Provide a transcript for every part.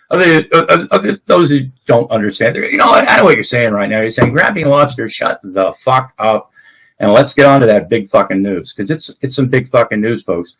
Those who don't understand, you know, I know what you're saying right now. You're saying, Grampy Lobster, shut the fuck up, and let's get on to that big fucking news, because it's some big fucking news, folks.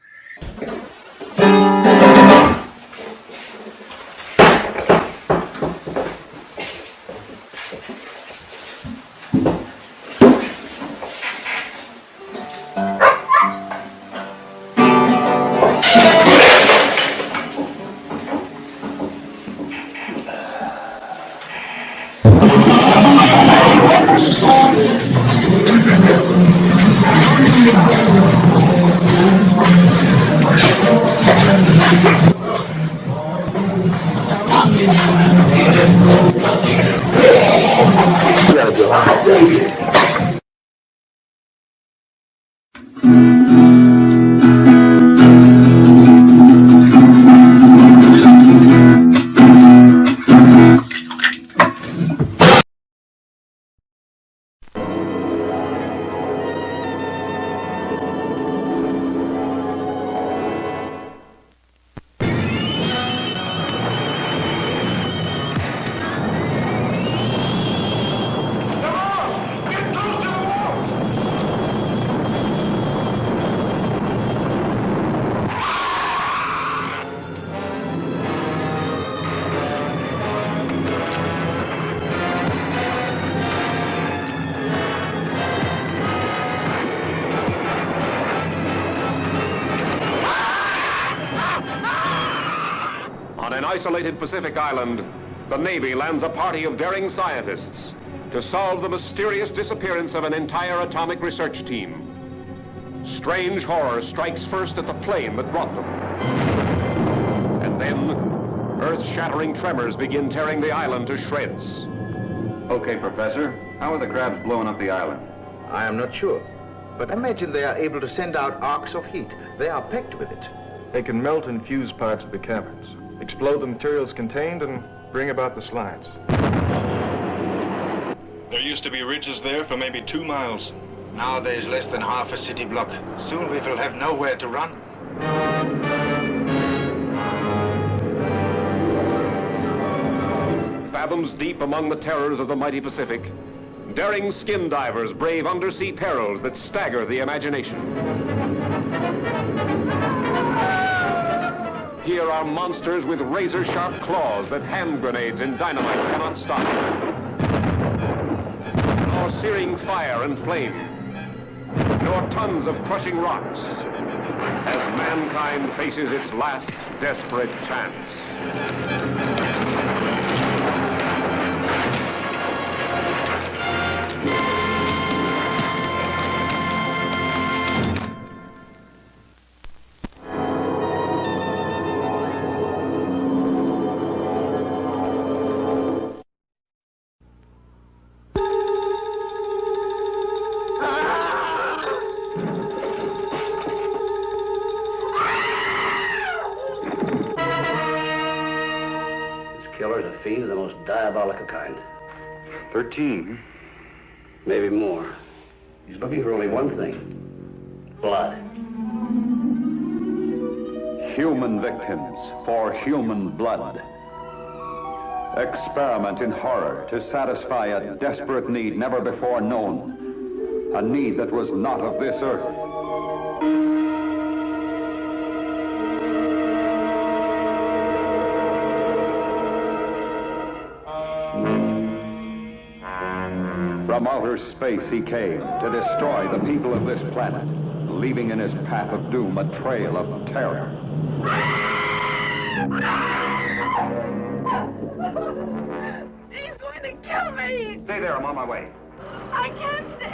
On an isolated Pacific island, the Navy lands a party of daring scientists to solve the mysterious disappearance of an entire atomic research team. Strange horror strikes first at the plane that brought them. And then, earth-shattering tremors begin tearing the island to shreds. Okay, Professor. How are the crabs blowing up the island? I am not sure. But imagine they are able to send out arcs of heat. They are packed with it. They can melt and fuse parts of the caverns, explode the materials contained, and bring about the slides. There used to be ridges there for maybe 2 miles. Now there's less than half a city block. Soon we will have nowhere to run. Fathoms deep among the terrors of the mighty Pacific, daring skin divers brave undersea perils that stagger the imagination. Here are monsters with razor-sharp claws that hand grenades and dynamite cannot stop. Nor searing fire and flame, nor tons of crushing rocks, as mankind faces its last desperate chance. Killer's a fiend of the most diabolical kind. 13. Maybe more. He's looking for only one thing. Blood. Human victims for human blood. Experiment in horror to satisfy a desperate need never before known. A need that was not of this earth. From outer space he came to destroy the people of this planet, leaving in his path of doom a trail of terror. He's going to kill me! Stay there, I'm on my way. I can't stay.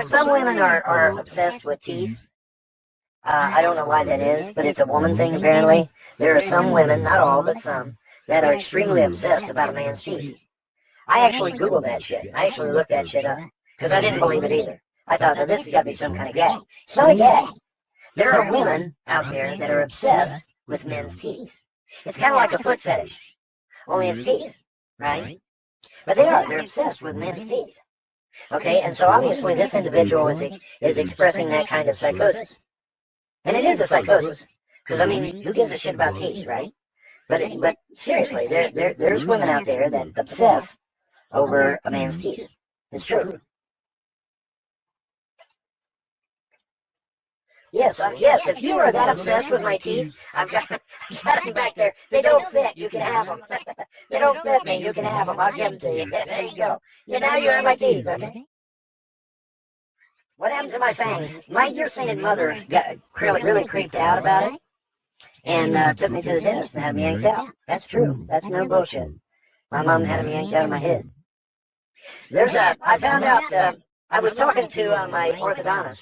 Some women are obsessed with teeth. I don't know why that is, but it's a woman thing apparently. There are some women, not all, but some, that are extremely obsessed about a man's teeth. I actually Googled that shit. I actually looked that shit up, because I didn't believe it either. I thought, well, this has got to be some kind of gag. It's not a gag. There are women out there that are obsessed with men's teeth. It's kind of like a foot fetish, only it's teeth, right? But they're obsessed with men's teeth. Okay, and so obviously this individual is expressing that kind of psychosis. And it is a psychosis. Because, I mean, who gives a shit about teeth, right? But seriously, there's women out there that obsess over a man's teeth. It's true. Yes, if you are that obsessed with my teeth, I've got them back there. They don't fit. You can have them. They don't fit me. You can have them. I'll give them to you. There you go. Yeah, now you have my teeth, okay? What happened to my fangs? My dear sainted mother got really creeped out about it and took me to the dentist and had me yanked out. That's true. That's no bullshit. My mom had me yanked out of my head. I found out, I was talking to my orthodontist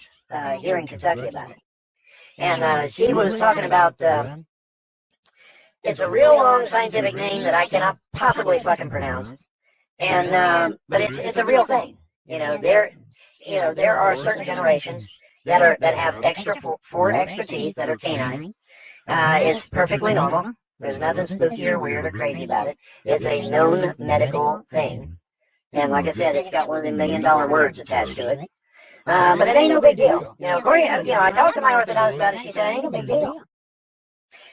here in Kentucky about it. And she was talking about, it's a real long scientific name that I cannot possibly fucking pronounce. And, but it's a real thing. There are certain generations that have four extra teeth that are canine. It's perfectly normal. There's nothing spooky or weird or crazy about it. It's a known medical thing. And like I said, it's got one of the $1 million words attached to it. But it ain't no big deal. I talked to my orthodontist about it. She said, it ain't no big deal.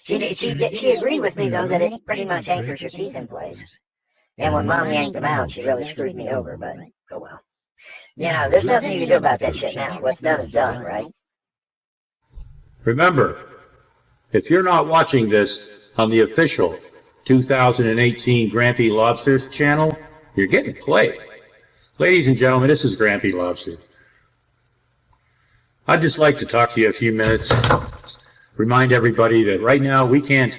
She agreed with me, though, that it pretty much anchors your teeth in place. And when Mom yanked them out, she really screwed me over, but oh well. There's nothing you can do about that shit now. What's done is done, right? Remember, if you're not watching this on the official 2018 Grampy Lobster channel, you're getting played. Ladies and gentlemen, this is Grampy Lobster. I'd just like to talk to you a few minutes, remind everybody that right now we can't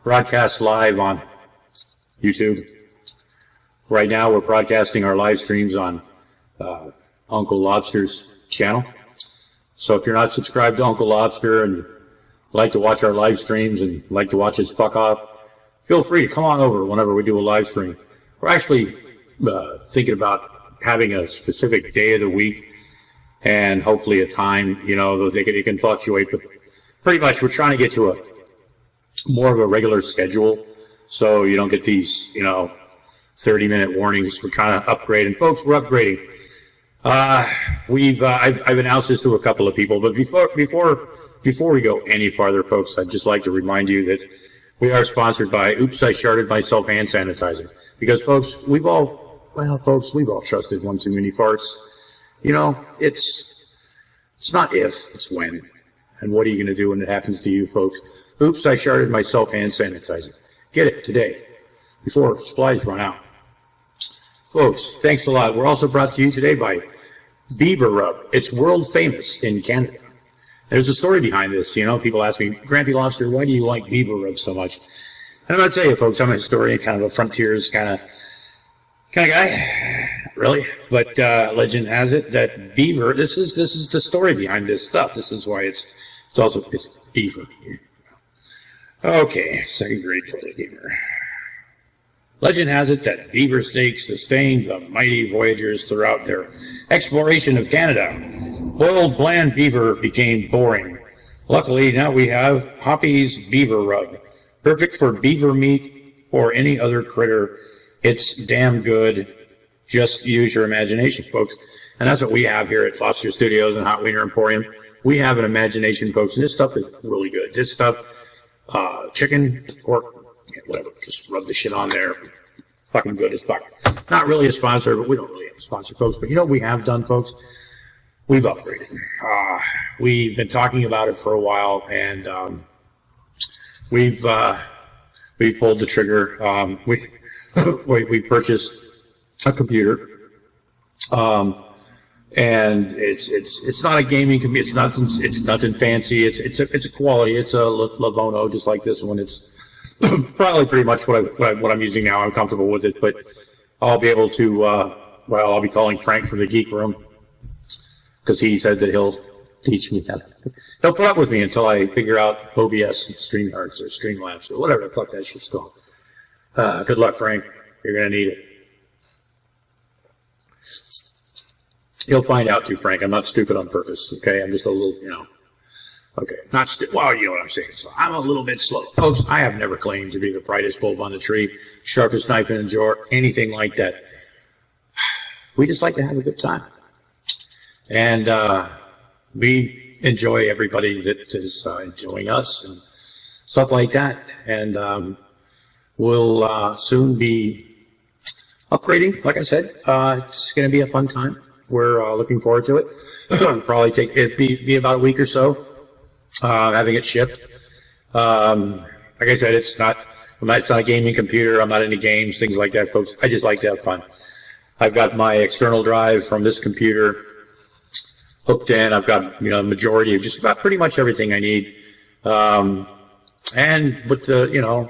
broadcast live on YouTube. Right now we're broadcasting our live streams on Uncle Lobster's channel. So if you're not subscribed to Uncle Lobster and like to watch our live streams and like to watch us fuck off, feel free to come on over whenever we do a live stream. We're actually thinking about having a specific day of the week and hopefully a time, though it can fluctuate, but pretty much we're trying to get to a more of a regular schedule so you don't get these, 30-minute warnings. We're trying to upgrade, and folks, we're upgrading. I've announced this to a couple of people, but before we go any farther, folks, I'd just like to remind you that we are sponsored by Oops, I Sharted Myself hand sanitizer. Because, folks, we've all trusted one too many farts. It's not if, it's when. And what are you going to do when it happens to you, folks? Oops, I Sharted Myself hand sanitizer. Get it today, before supplies run out. Folks, thanks a lot. We're also brought to you today by Beaver Rub. It's world famous in Canada. There's a story behind this. People ask me, Grampy Lobster, why do you like Beaver Rub so much? And I'm going to tell you, folks, I'm a historian, kind of a frontiers kind of guy. Really? But legend has it that beaver, this is the story behind this stuff. This is why it's beaver. Okay, second grade for the beaver. Legend has it that beaver steaks sustained the mighty voyagers throughout their exploration of Canada. Boiled bland beaver became boring. Luckily, now we have Hoppy's Beaver Rub. Perfect for beaver meat or any other critter. It's damn good. Just use your imagination, folks. And that's what we have here at Lobster Studios and Hot Wiener Emporium. We have an imagination, folks, and this stuff is really good. This stuff, chicken, pork, whatever, just rub the shit on there. Fucking good as fuck. Not really a sponsor, but we don't really have a sponsor, folks. But you know what we have done, folks? We've upgraded. We've been talking about it for a while, and we've pulled the trigger. We purchased a computer, and it's not a gaming computer. It's nothing fancy. It's a quality. It's a Lavono, just like this one. It's probably pretty much what I'm using now. I'm comfortable with it, but I'll be able to. I'll be calling Frank from the Geek Room because he said that he'll teach me how. They'll put up with me until I figure out OBS and StreamYards or Streamlabs or whatever the fuck that shit's called. Good luck, Frank. You're gonna need it. You'll find out too, Frank. I'm not stupid on purpose. Okay, I'm just a little, Okay, not stupid. Well, you know what I'm saying. So I'm a little bit slow, folks. I have never claimed to be the brightest bulb on the tree, sharpest knife in the drawer, anything like that. We just like to have a good time, and we enjoy everybody that is enjoying us and stuff like that. And we'll soon be upgrading. Like I said, it's going to be a fun time. We're looking forward to it. Probably take it be about a week or so having it shipped. Like I said, it's not a gaming computer. I'm not into games, things like that, folks. I just like to have fun. I've got my external drive from this computer hooked in. I've got the majority of just about pretty much everything I need. And with the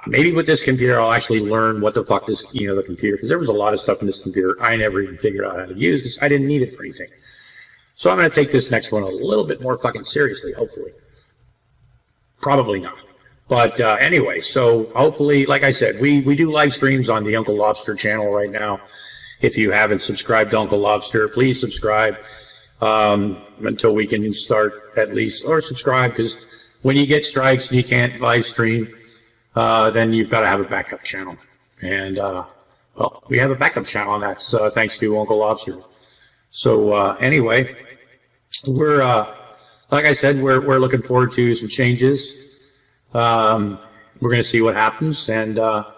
maybe with this computer I'll actually learn what the fuck is the computer, because there was a lot of stuff in this computer I never even figured out how to use because I didn't need it for anything. So I'm going to take this next one a little bit more fucking seriously, hopefully. Probably not. But anyway, so hopefully, like I said, we do live streams on the Uncle Lobster channel right now. If you haven't subscribed to Uncle Lobster, please subscribe until we can start at least, or subscribe, because when you get strikes and you can't live stream, then you've got to have a backup channel. And, well, we have a backup channel, and that's thanks to Uncle Lobster. So anyway, we're, like I said, we're looking forward to some changes. We're going to see what happens and, have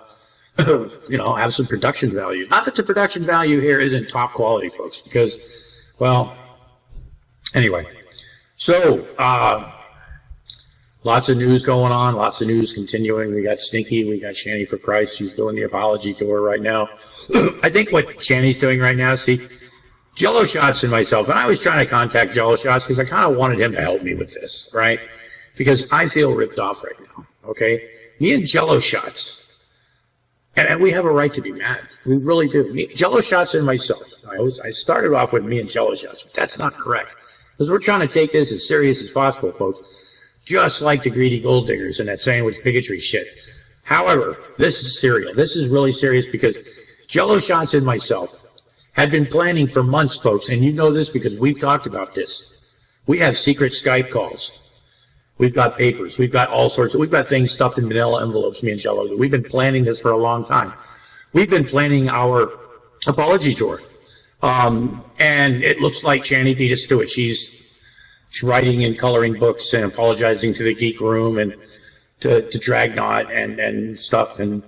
some production value. Not that the production value here isn't top quality, folks, because, well, anyway. So, lots of news going on, lots of news continuing. We got Stinky, we got Shanny for Christ. She's doing the apology tour right now. I think what Shanny's doing right now, see, Jello Shots and myself, and I was trying to contact Jello Shots because I kind of wanted him to help me with this, right? Because I feel ripped off right now, okay? Me and Jello Shots, and we have a right to be mad. We really do. Jello Shots and myself. I started off with me and Jello Shots, but that's not correct. Because we're trying to take this as serious as possible, folks. Just like the greedy gold diggers and that sandwich bigotry shit. However, this is serious. This is really serious because Jello Shots and myself had been planning for months, folks, and you know this because we've talked about this. We have secret Skype calls. We've got papers. We've got all sorts of, we've got things stuffed in manila envelopes, me and Jello. We've been planning this for a long time. We've been planning our apology tour. And it looks like Shanny beat us to it. She's writing and coloring books and apologizing to the Geek Room and to Dragnot and stuff, and,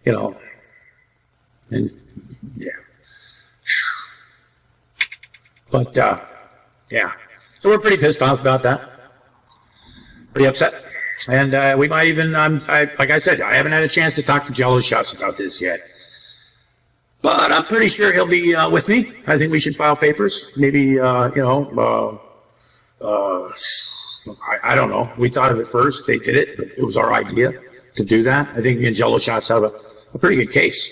and, yeah. But, yeah. So we're pretty pissed off about that. Pretty upset. And we might even, like I said, I haven't had a chance to talk to Jello Shots about this yet. But I'm pretty sure he'll be with me. I think we should file papers. Maybe, I don't know. We thought of it first. They did it, but it was our idea to do that. I think me and Jello Shots have a pretty good case.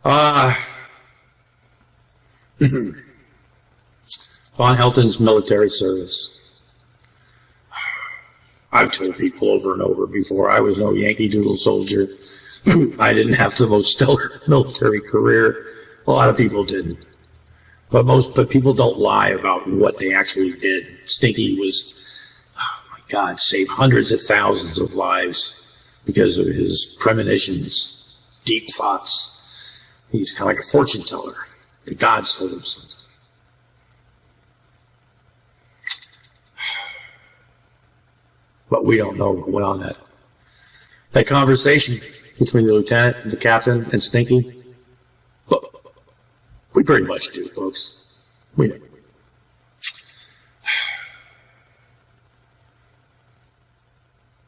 Von Helton's military service. I've told people over and over before, I was no Yankee Doodle soldier. I didn't have the most stellar military career. A lot of people didn't. But people don't lie about what they actually did. Stinky was, oh my God, saved hundreds of thousands of lives because of his premonitions, deep thoughts. He's kind of like a fortune teller. The gods told him something. But we don't know what went on that conversation between the lieutenant, the captain, and Stinky. But we pretty much do, folks. We know.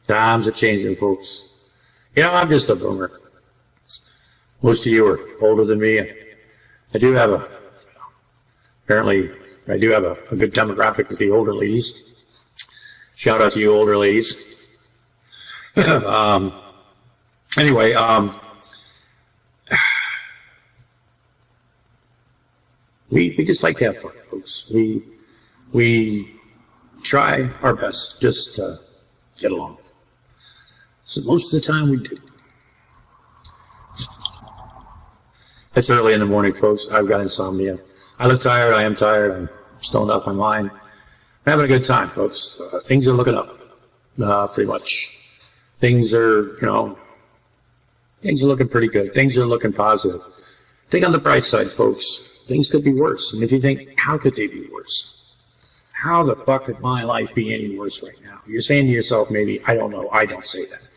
Times are changing, folks. I'm just a boomer. Most of you are older than me. I do have a good demographic with the older ladies. Shout out to you older ladies. Anyway, we just like to have fun, folks. we try our best just to get along. So most of the time we do. It's early in the morning, folks. I've got insomnia. I look tired. I am tired. I'm stoned off my mind. I'm having a good time, folks. Things are looking up, pretty much. Things are, things are looking pretty good. Things are looking positive. Think on the bright side, folks. Things could be worse. And if you think, how could they be worse? How the fuck could my life be any worse right now? You're saying to yourself, maybe, I don't know. I don't say that.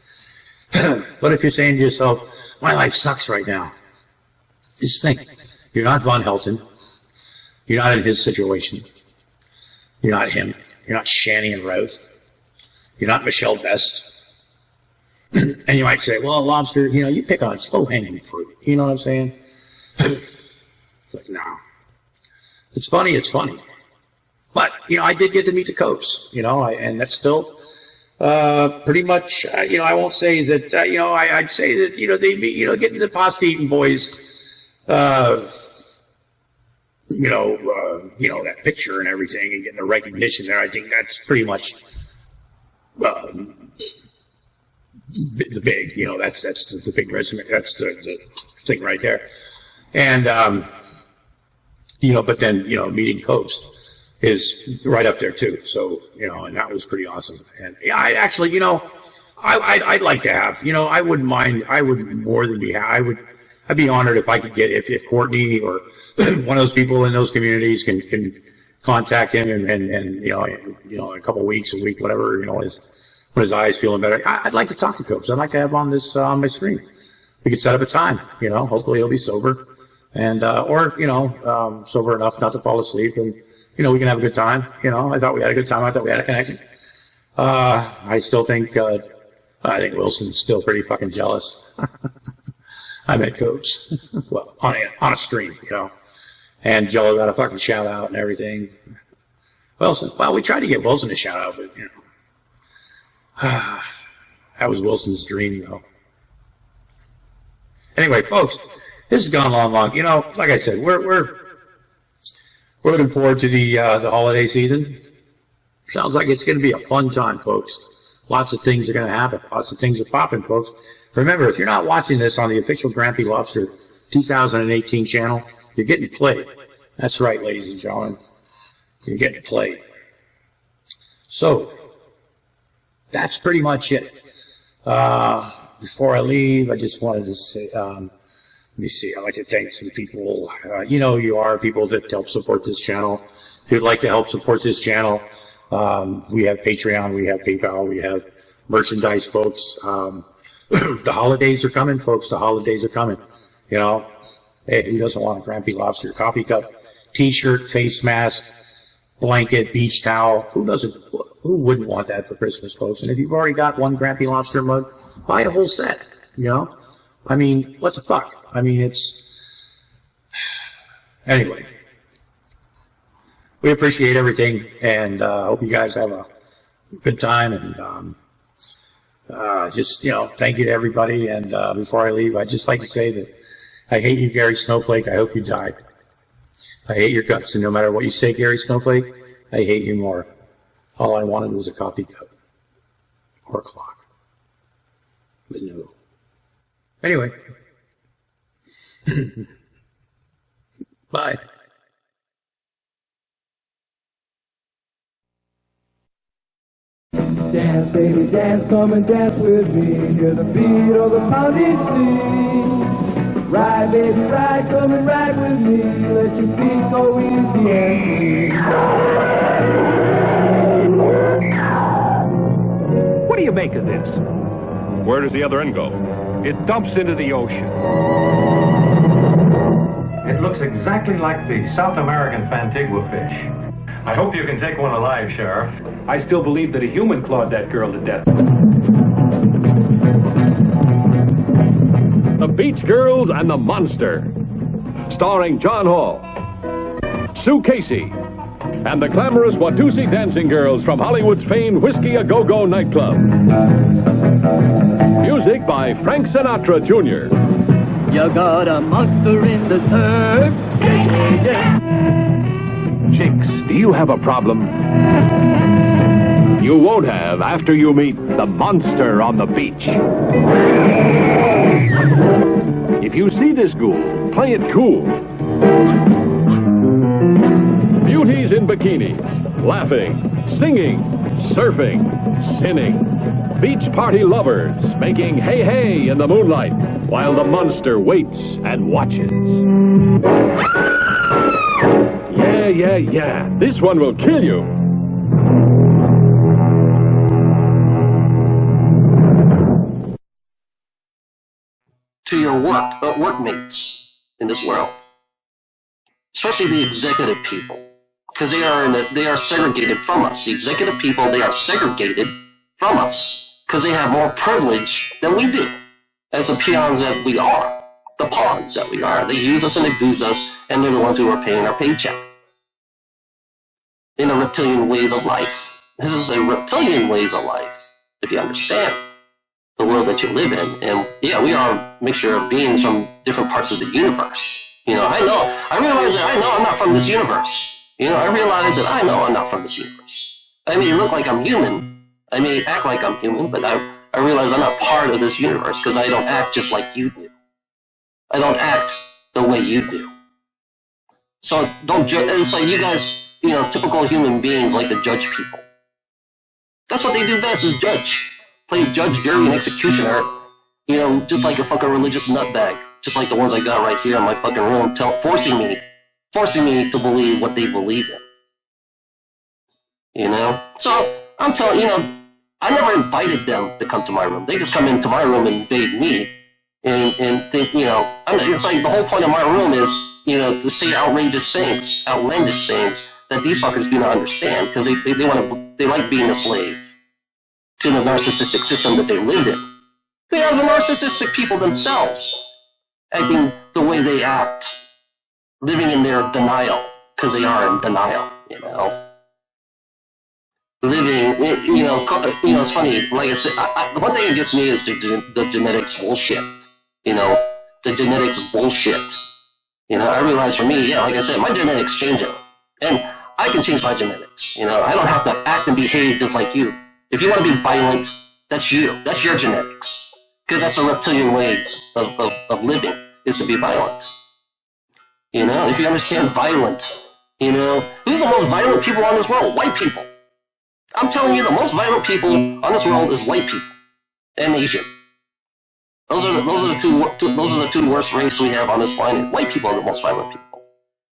But if you're saying to yourself, my life sucks right now, just think. You're not Von Helton. You're not in his situation. You're not him. You're not Shani and Rev. You're not Michelle Best. And you might say, well, Lobster, you pick on slow-hanging fruit. You know what I'm saying? Like, no. It's funny. But, I did get to meet the Copes, and that's still pretty much, I won't say that, I'd say that, they be, getting the pasta eating boys, that picture and everything and getting the recognition there. I think that's pretty much, the big, that's the big resume. That's the thing right there. And, but then, meeting Copes is right up there too. So, and that was pretty awesome. And I actually, I'd like to have, I wouldn't mind. I would more than be, I'd be honored if I could get, if Courtney or one of those people in those communities can contact him and a couple of weeks, a week, whatever, when his eye's feeling better. I'd like to talk to Copes. I'd like to have him on this, on my stream. We could set up a time, hopefully he'll be sober and, sober enough not to fall asleep and, we can have a good time. I thought we had a good time. I thought we had a connection. I still think, I think Wilson's still pretty fucking jealous. I met Copes. Well, on a stream, and Jello got a fucking shout out and everything. Wilson, well, we tried to get Wilson a shout out, but, that was Wilson's dream, though. Anyway, folks, this has gone long. Like I said, we're looking forward to the holiday season. Sounds like it's going to be a fun time, folks. Lots of things are going to happen. Lots of things are popping, folks. Remember, if you're not watching this on the official Grampy Lobster 2018 channel, you're getting played. That's right, ladies and gentlemen. You're getting played. So, that's pretty much it. Before I leave, I just wanted to say, let me see, I'd like to thank some people. You are people that help support this channel. If you'd like to help support this channel, we have Patreon, we have PayPal, we have merchandise, folks. The holidays are coming, folks. The holidays are coming. Hey, who doesn't want a Grampy Lobster coffee cup, T-shirt, face mask, blanket, beach towel? Who wouldn't want that for Christmas, folks? And if you've already got one Grampy Lobster mug, buy a whole set. I mean, what the fuck? I mean, it's anyway. We appreciate everything, and hope you guys have a good time. And just thank you to everybody. And before I leave, I'd just like to say that I hate you, Gary Snowflake. I hope you die. I hate your guts, and no matter what you say, Gary Snowflake, I hate you more. All I wanted was a coffee cup or a clock, but no. Anyway, bye. Dance, baby, dance, come and dance with me. Hear the beat of the pounding sea. Ride, baby, ride, come and ride with me. Let your feet go easy. What do you make of this? Where does the other end go? It dumps into the ocean. It looks exactly like the South American Fantigua fish. I hope you can take one alive, Sheriff. I still believe that a human clawed that girl to death. The Beach Girls and the Monster, starring John Hall, Sue Casey, and the glamorous Watusi dancing girls from Hollywood's famed Whiskey A Go-Go nightclub. Music by Frank Sinatra Jr. You got a monster in the surf. chicks, do you have a problem? You won't have after you meet the monster on the beach. If you see this ghoul, play it cool. Beauties in bikinis, laughing, singing, surfing, sinning. Beach party lovers making hey hey in the moonlight while the monster waits and watches. Yeah. This one will kill you. To your workmates in this world, especially the executive people, because they are segregated from us. The executive people, they are segregated from us because they have more privilege than we do as the peons that we are, the pawns that we are. They use us and abuse us, and they're the ones who are paying our paycheck. In the reptilian ways of life. This is the reptilian ways of life, if you understand the world that you live in. And yeah, we are a mixture of beings from different parts of the universe. I realize that I know I'm not from this universe. I realize that I know I'm not from this universe. I may look like I'm human. I may act like I'm human, but I realize I'm not part of this universe because I don't act just like you do. I don't act the way you do. So don't judge. It's like you guys, typical human beings like to judge people. That's what they do best, is judge. Play judge, jury, and executioner, just like a fucking religious nutbag. Just like the ones I got right here in my fucking room, forcing me to believe what they believe in. So, I'm telling I never invited them to come to my room. They just come into my room and invade me and think, it's like the whole point of my room is, to say outrageous things, outlandish things that these fuckers do not understand because they like being a slave to the narcissistic system that they lived in. They are the narcissistic people themselves, acting the way they act, living in their denial, because they are in denial, Living, it's funny, like I said, the one thing that gets me is the genetics bullshit, the genetics bullshit. I realize for me, like I said, my genetics change it, and I can change my genetics, I don't have to act and behave just like you. If you want to be violent, that's you. That's your genetics. Because that's the reptilian ways of living, is to be violent. If you understand violent, who's the most violent people on this world? White people. I'm telling you, the most violent people on this world is white people and Asian. Those are the two worst races we have on this planet. White people are the most violent people.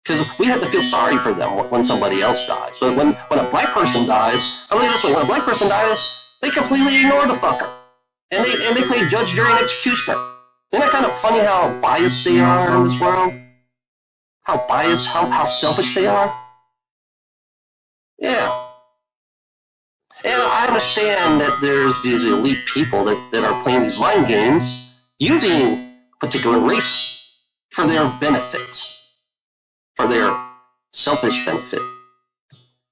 Because we have to feel sorry for them when somebody else dies. But when a black person dies, I look at it this way, when a black person dies, they completely ignore the fucker. And they play judge, jury, and executioner. Isn't that kind of funny how biased they are in this world? How biased, how selfish they are? Yeah. And I understand that there's these elite people that are playing these mind games using a particular race for their benefit. For their selfish benefit.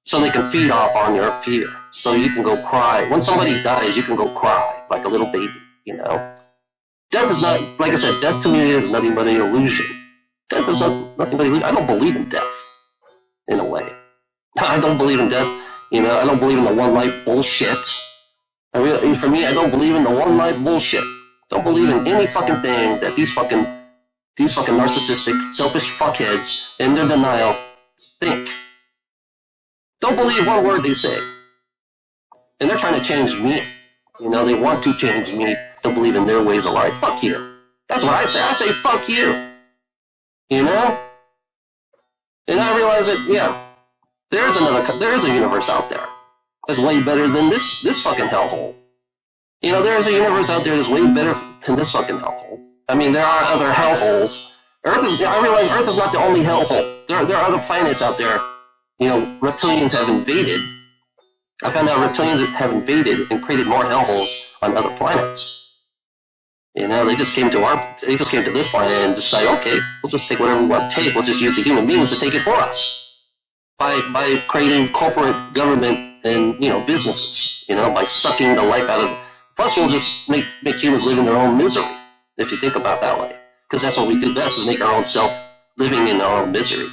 So they can feed off on your fear. So you can go cry. When somebody dies, you can go cry like a little baby, Death is not, like I said, death to me is nothing but an illusion. Death is nothing but an illusion. I don't believe in death, in a way. I don't believe in death, I don't believe in the one-life bullshit. For me, I don't believe in the one-life bullshit. Don't believe in any fucking thing that these fucking narcissistic, selfish fuckheads in their denial think. Don't believe one word they say. And they're trying to change me. They want to change me to believe in their ways of life. Fuck you. That's what I say. I say fuck you. And I realize that, there is a universe out there that's way better than this fucking hellhole. There's a universe out there that's way better than this fucking hellhole. I mean, there are other hellholes. I realize Earth is not the only hellhole. There are other planets out there. Reptilians have invaded. I found out reptilians have invaded and created more hellholes on other planets. They just came to this planet and decided, okay, we'll just take whatever we want to take. We'll just use the human beings to take it for us. By creating corporate government and, businesses, by sucking the life out of them. Plus, we'll just make humans live in their own misery, if you think about it that way. Because that's what we do best, is make our own self living in our own misery,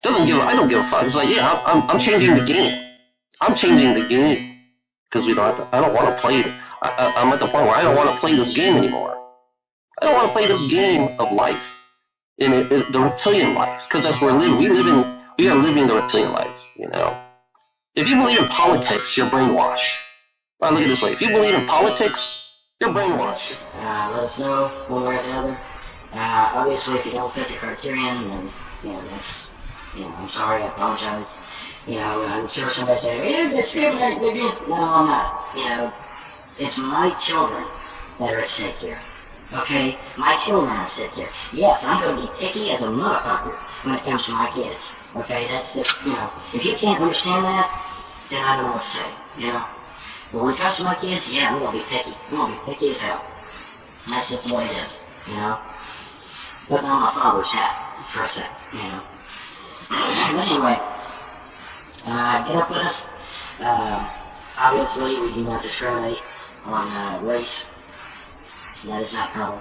I don't give a fuck. It's like, yeah, I'm changing the game. I'm changing the game because we don't have to. I don't want to play. I'm at the point where I don't want to play this game anymore. I don't want to play this game of life, in the reptilian life, because that's where we're living. We are living the reptilian life. You know, if you believe in politics, you're brainwashed. Well, look at it this way: if you believe in politics, you're brainwashed. Let us know one way or the other. Obviously, if you don't fit the criterion, then that's. I'm sorry, I apologize. I'm sure somebody say, discriminate, baby. No, I'm not. It's my children that are at stake here. Okay? My children are at stake here. Yes, I'm going to be picky as a motherfucker when it comes to my kids. Okay? That's just, if you can't understand that, then I don't know what to say, But when it comes to my kids, yeah, I'm going to be picky. I'm going to be picky as hell. And that's just the way it is, Putting on my father's hat for a sec, But anyway, get up with us. Obviously, we do not discriminate on race. That is not a problem.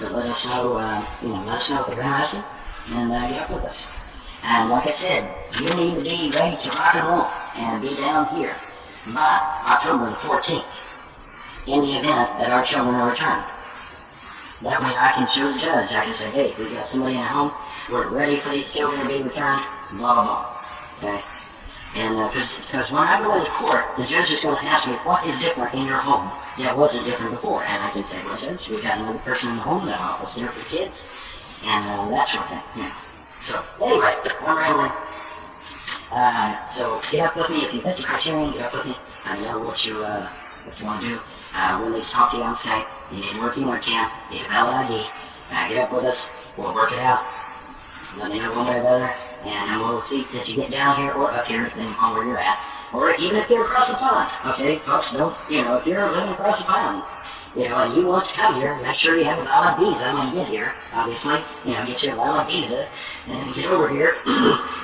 But let us know, let us know if you're interested, and get up with us. And like I said, you need to be ready to rock and roll and be down here by October the 14th in the event that our children are returned. That way I can show the judge. I can say, hey, we got somebody in the home. We're ready for these children to be returned. Blah, blah, blah. Okay? And because when I go into court, the judge is going to ask me, what is different in your home that wasn't different before? And I can say, well, Judge, we got another person in the home that was there for kids. And that sort of thing. So, anyway, I'm rambling. So, get up with me. If you fit the criterion, get up with me. I know what you want to do. We'll need to talk to you on Skype. You need working webcam. You need a valid ID. Get up with us. We'll work it out. Let me know one way or the other. And then we'll see that you get down here or up here, depending on where you're at. Or even if you're across the pond. Okay, folks, don't, if you're living across the pond, and you want to come here, make sure you have a valid visa when you get here, obviously. Get you a valid visa and get over here.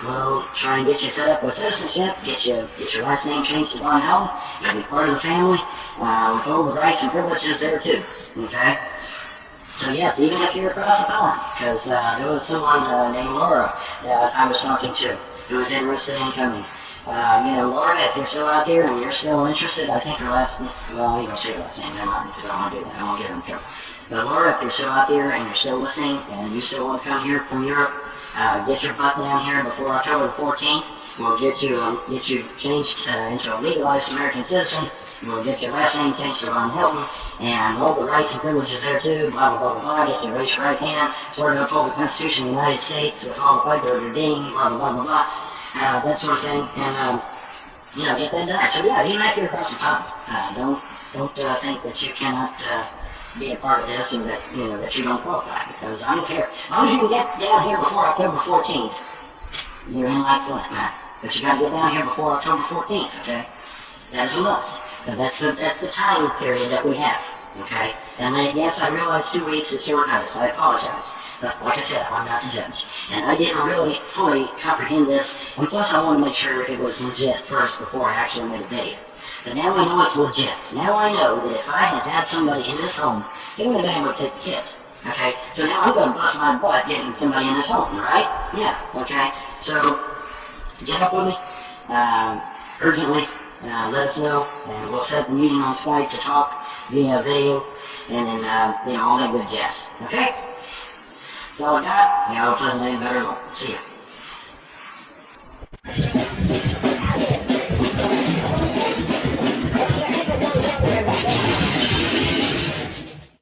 We'll try and get you set up with citizenship, get your last name changed to Von Helen. You'll be part of the family, with all the rights and privileges there too. Okay? So yes, even if you're across the pond, because there was someone named Laura that I was talking to who was interested in coming. Laura, if you're still out there and you're still interested, I think her last name, well, you don't say her last name, never mind, because I don't want to do that, I won't get her in trouble. But Laura, if you're still out there and you're still listening and you still want to come here from Europe, get your butt down here before October the 14th. We'll get you changed into a legalized American citizen. We'll get your last name changed to Von Helton, and all the rights and privileges there too, blah, blah, blah, blah, blah. Get your raise your right hand, swear to uphold the Constitution of the United States with all the fiber of your being, blah, blah, blah, blah, blah, that sort of thing, and, get that done. So yeah, even if you're across the pond, don't think that you cannot, be a part of this or that, that you don't qualify, because I don't care. As long as you can get down here before October 14th, you're in like Flint, man. But you gotta get down here before October 14th, okay? That is a must. Because that's the time period that we have, okay? And then, yes, I realize 2 weeks is short notice. I apologize. But like I said, I'm not the judge. And I didn't really fully comprehend this. And plus, I want to make sure it was legit first before I actually made a video. But now I know it's legit. Now I know that if I had somebody in this home, they would have been able to take the kids. Okay? So now I'm going to bust my butt getting somebody in this home, right? Yeah, okay? So, get up with me. Urgently. Let us know, and we'll set up a meeting on Skype to talk via video, and then, all that good jazz. Okay? That's all I got. Y'all have a pleasant day, better. See ya.